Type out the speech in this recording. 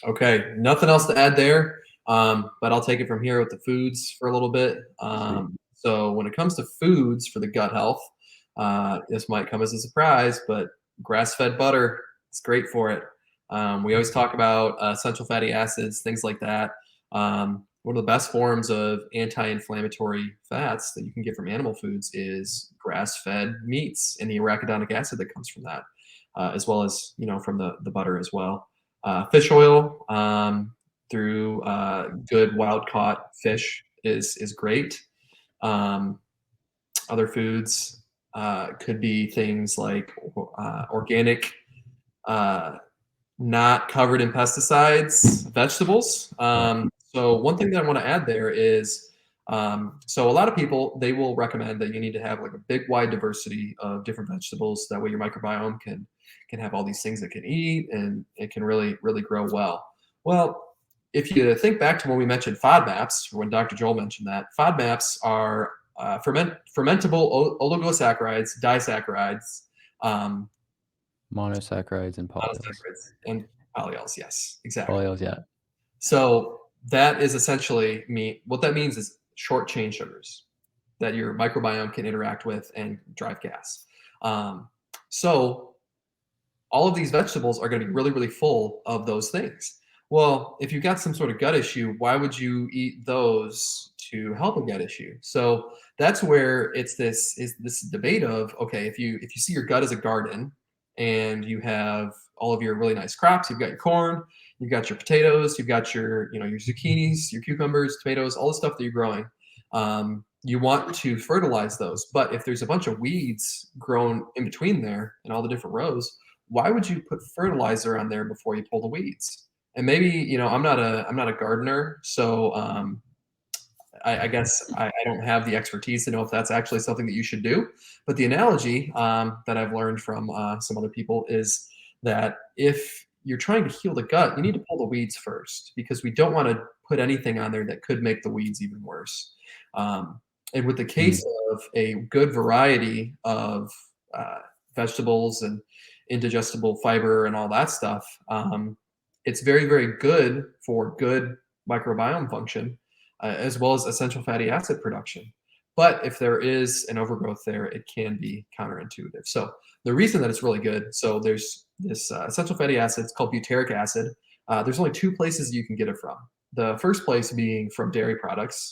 Okay, nothing else to add there, but I'll take it from here with the foods for a little bit. Sweet. So when it comes to foods for the gut health, this might come as a surprise, but grass-fed butter is great for it. We always talk about essential fatty acids, things like that. One of the best forms of anti-inflammatory fats that you can get from animal foods is grass-fed meats and the arachidonic acid that comes from that, as well as from the butter as well. Fish oil through good wild caught fish is great. Um, Other foods could be things like organic, uh, not covered in pesticides, vegetables. Yeah. So one thing that I want to add there is, so a lot of people they will recommend that you need to have like a big wide diversity of different vegetables. That way your microbiome can have all these things it can eat and it can really grow well. Well, if you think back to when we mentioned FODMAPs, or when Dr. Joel mentioned that, FODMAPs are fermentable oligosaccharides, disaccharides, um, Monosaccharides and polyols. monosaccharides, and polyols. Yes, exactly. Polyols, yeah. So that is essentially what that means is short chain sugars that your microbiome can interact with and drive gas. Um, so all of these vegetables are going to be really full of those things. Well, if you've got some sort of gut issue, why would you eat those to help a gut issue? So that's where it's this debate of, okay, if you see your gut as a garden and you have all of your really nice crops, you've got your corn, you've got your potatoes, you've got your zucchinis, your cucumbers, tomatoes, all the stuff that you're growing. You want to fertilize those, but if there's a bunch of weeds grown in between there in all the different rows, why would you put fertilizer on there before you pull the weeds? And maybe, I'm not a gardener, so I guess I don't have the expertise to know if that's actually something that you should do. But the analogy that I've learned from some other people is that if you're trying to heal the gut, you need to pull the weeds first because we don't want to put anything on there that could make the weeds even worse. Um, and with the case Mm. of a good variety of uh, vegetables and indigestible fiber and all that stuff, it's very good for good microbiome function as well as essential fatty acid production. But if there is an overgrowth there, it can be counterintuitive. So the reason that it's really good, so there's this essential fatty acid, it's called butyric acid. There's only two places you can get it from. The first place being from dairy products,